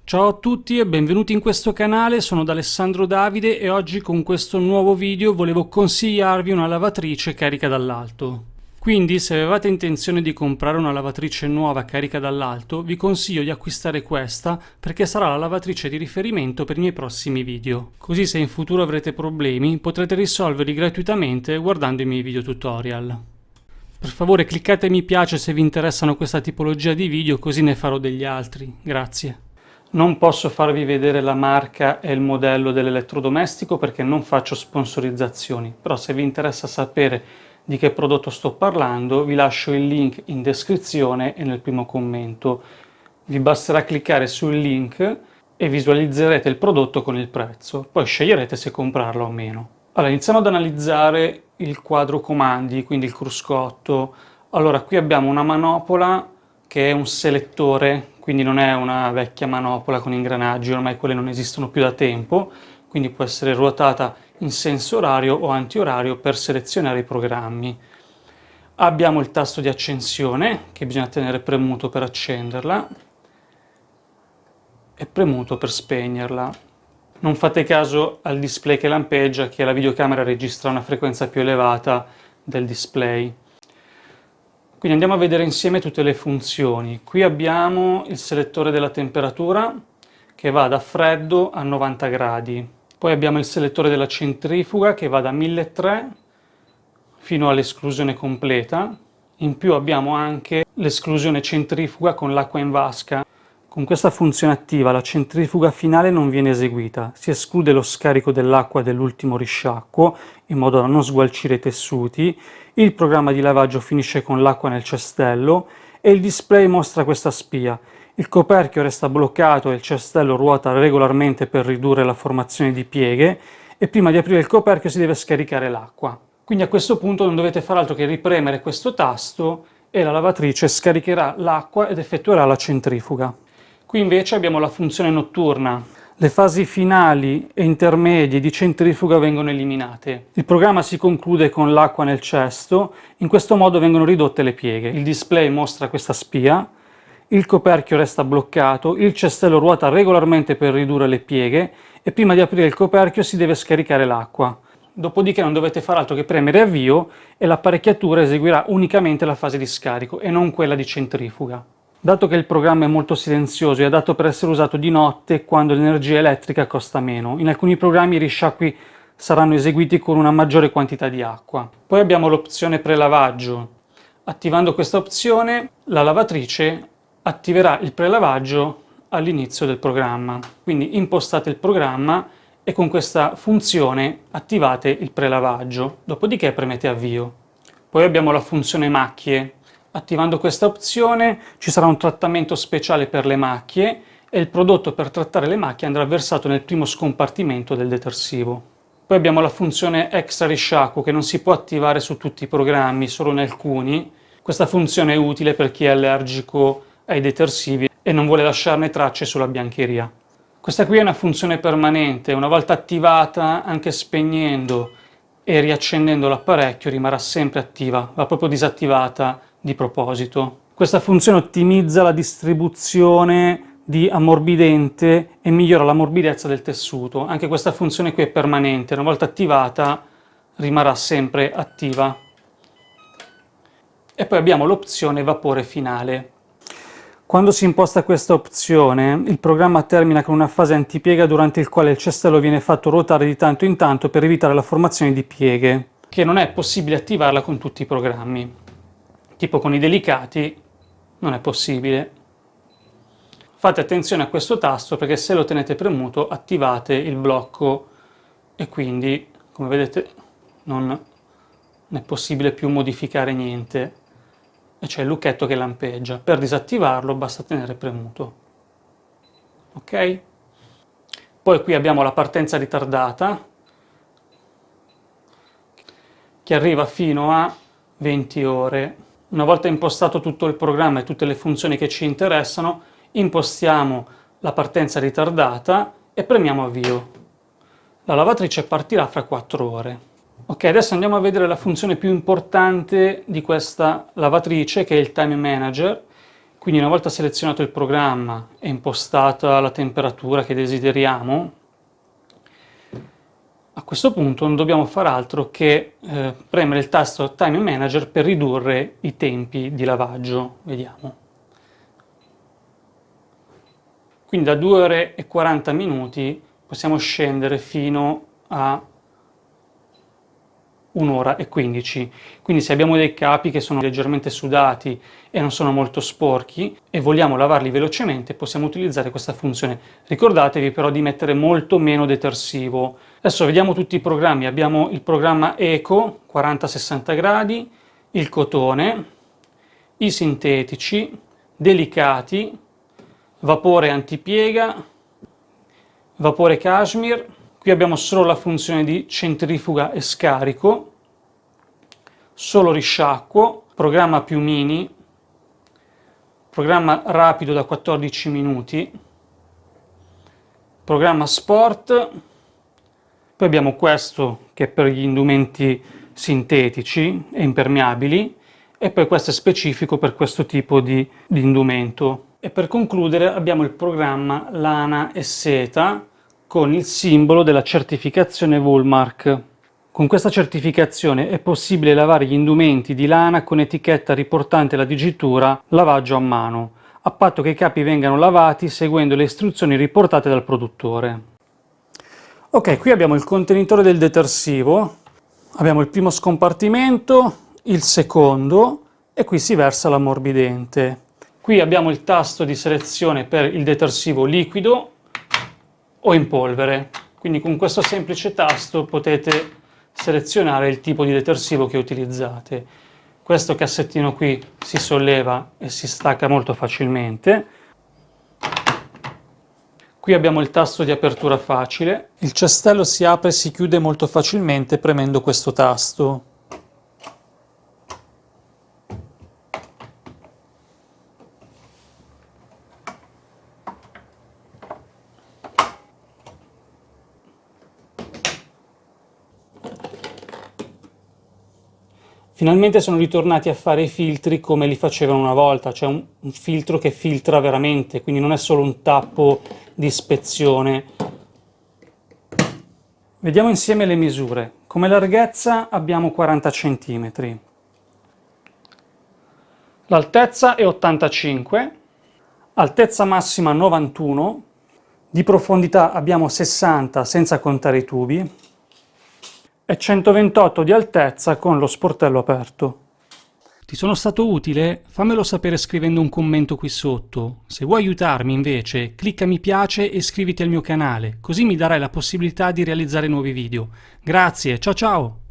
Ciao a tutti e benvenuti in questo canale, sono Alessandro Davide e oggi con questo nuovo video volevo consigliarvi una lavatrice carica dall'alto. Quindi se avevate intenzione di comprare una lavatrice nuova carica dall'alto, vi consiglio di acquistare questa perché sarà la lavatrice di riferimento per i miei prossimi video. Così se in futuro avrete problemi potrete risolverli gratuitamente guardando i miei video tutorial. Per favore cliccate mi piace se vi interessano questa tipologia di video, così ne farò degli altri. Grazie. Non posso farvi vedere la marca e il modello dell'elettrodomestico perché non faccio sponsorizzazioni, però se vi interessa sapere di che prodotto sto parlando vi lascio il link in descrizione e nel primo commento. Vi basterà cliccare sul link e visualizzerete il prodotto con il prezzo, poi sceglierete se comprarlo o meno. Allora, iniziamo ad analizzare il quadro comandi, quindi il cruscotto. Allora, qui abbiamo una manopola che è un selettore, quindi non è una vecchia manopola con ingranaggi, ormai quelle non esistono più da tempo, quindi può essere ruotata in senso orario o antiorario per selezionare i programmi. Abbiamo il tasto di accensione che bisogna tenere premuto per accenderla e premuto per spegnerla. Non fate caso al display che lampeggia, che la videocamera registra una frequenza più elevata del display. Quindi andiamo a vedere insieme tutte le funzioni. Qui abbiamo il selettore della temperatura che va da freddo a 90 gradi. Poi abbiamo il selettore della centrifuga che va da 1300 fino all'esclusione completa. In più abbiamo anche l'esclusione centrifuga con l'acqua in vasca. Con questa funzione attiva la centrifuga finale non viene eseguita, si esclude lo scarico dell'acqua dell'ultimo risciacquo in modo da non sgualcire i tessuti, il programma di lavaggio finisce con l'acqua nel cestello e il display mostra questa spia. Il coperchio resta bloccato e il cestello ruota regolarmente per ridurre la formazione di pieghe e prima di aprire il coperchio si deve scaricare l'acqua. Quindi a questo punto non dovete fare altro che ripremere questo tasto e la lavatrice scaricherà l'acqua ed effettuerà la centrifuga. Qui invece abbiamo la funzione notturna. Le fasi finali e intermedie di centrifuga vengono eliminate. Il programma si conclude con l'acqua nel cesto, in questo modo vengono ridotte le pieghe. Il display mostra questa spia, il coperchio resta bloccato, il cestello ruota regolarmente per ridurre le pieghe e prima di aprire il coperchio si deve scaricare l'acqua. Dopodiché non dovete fare altro che premere avvio e l'apparecchiatura eseguirà unicamente la fase di scarico e non quella di centrifuga. Dato che il programma è molto silenzioso, è adatto per essere usato di notte quando l'energia elettrica costa meno. In alcuni programmi i risciacqui saranno eseguiti con una maggiore quantità di acqua. Poi abbiamo l'opzione prelavaggio. Attivando questa opzione, la lavatrice attiverà il prelavaggio all'inizio del programma. Quindi impostate il programma e con questa funzione attivate il prelavaggio. Dopodiché premete avvio. Poi abbiamo la funzione macchie. Attivando questa opzione ci sarà un trattamento speciale per le macchie e il prodotto per trattare le macchie andrà versato nel primo scompartimento del detersivo. Poi abbiamo la funzione extra risciacquo che non si può attivare su tutti i programmi, solo in alcuni. Questa funzione è utile per chi è allergico ai detersivi e non vuole lasciarne tracce sulla biancheria. Questa qui è una funzione permanente, una volta attivata anche spegnendo e riaccendendo l'apparecchio rimarrà sempre attiva, va proprio disattivata di proposito. Questa funzione ottimizza la distribuzione di ammorbidente e migliora la morbidezza del tessuto. Anche questa funzione qui è permanente, una volta attivata rimarrà sempre attiva. E poi abbiamo l'opzione vapore finale. Quando si imposta questa opzione, il programma termina con una fase antipiega durante il quale il cestello viene fatto ruotare di tanto in tanto per evitare la formazione di pieghe, che non è possibile attivarla con tutti i programmi. Tipo con i delicati non è possibile. Fate attenzione a questo tasto perché se lo tenete premuto attivate il blocco e quindi, come vedete, non è possibile più modificare niente. E c'è il lucchetto che lampeggia. Per disattivarlo basta tenere premuto. Ok? Poi qui abbiamo la partenza ritardata che arriva fino a 20 ore. Una volta impostato tutto il programma e tutte le funzioni che ci interessano, impostiamo la partenza ritardata e premiamo avvio. La lavatrice partirà fra 4 ore. Ok, adesso andiamo a vedere la funzione più importante di questa lavatrice, che è il Time Manager. Quindi una volta selezionato il programma e impostata la temperatura che desideriamo, a questo punto non dobbiamo fare altro che premere il tasto Time Manager per ridurre i tempi di lavaggio. Vediamo. Quindi da 2 ore e 40 minuti possiamo scendere fino a 1 ora e 15. Quindi se abbiamo dei capi che sono leggermente sudati e non sono molto sporchi e vogliamo lavarli velocemente, possiamo utilizzare questa funzione. Ricordatevi però di mettere molto meno detersivo. Adesso vediamo tutti i programmi. Abbiamo il programma Eco 40-60 gradi, il cotone, i sintetici, delicati, vapore antipiega, vapore cashmere. Qui abbiamo solo la funzione di centrifuga e scarico, solo risciacquo, programma più mini, programma rapido da 14 minuti, programma sport, poi abbiamo questo che è per gli indumenti sintetici e impermeabili e poi questo è specifico per questo tipo di indumento. E per concludere abbiamo il programma lana e seta con il simbolo della certificazione Woolmark. Con questa certificazione è possibile lavare gli indumenti di lana con etichetta riportante la dicitura lavaggio a mano, a patto che i capi vengano lavati seguendo le istruzioni riportate dal produttore. Ok, qui abbiamo il contenitore del detersivo, abbiamo il primo scompartimento, il secondo e qui si versa l'ammorbidente. Qui abbiamo il tasto di selezione per il detersivo liquido o in polvere, quindi con questo semplice tasto potete selezionare il tipo di detersivo che utilizzate. Questo cassettino qui si solleva e si stacca molto facilmente. Qui abbiamo il tasto di apertura facile. Il cestello si apre e si chiude molto facilmente premendo questo tasto. Finalmente sono ritornati a fare i filtri come li facevano una volta, cioè un filtro che filtra veramente, quindi non è solo un tappo di ispezione. Vediamo insieme le misure. Come larghezza abbiamo 40 cm, l'altezza è 85, altezza massima 91, di profondità abbiamo 60 senza contare i tubi, e 128 di altezza con lo sportello aperto. Ti sono stato utile? Fammelo sapere scrivendo un commento qui sotto. Se vuoi aiutarmi invece, clicca mi piace e iscriviti al mio canale, così mi darai la possibilità di realizzare nuovi video. Grazie, ciao ciao!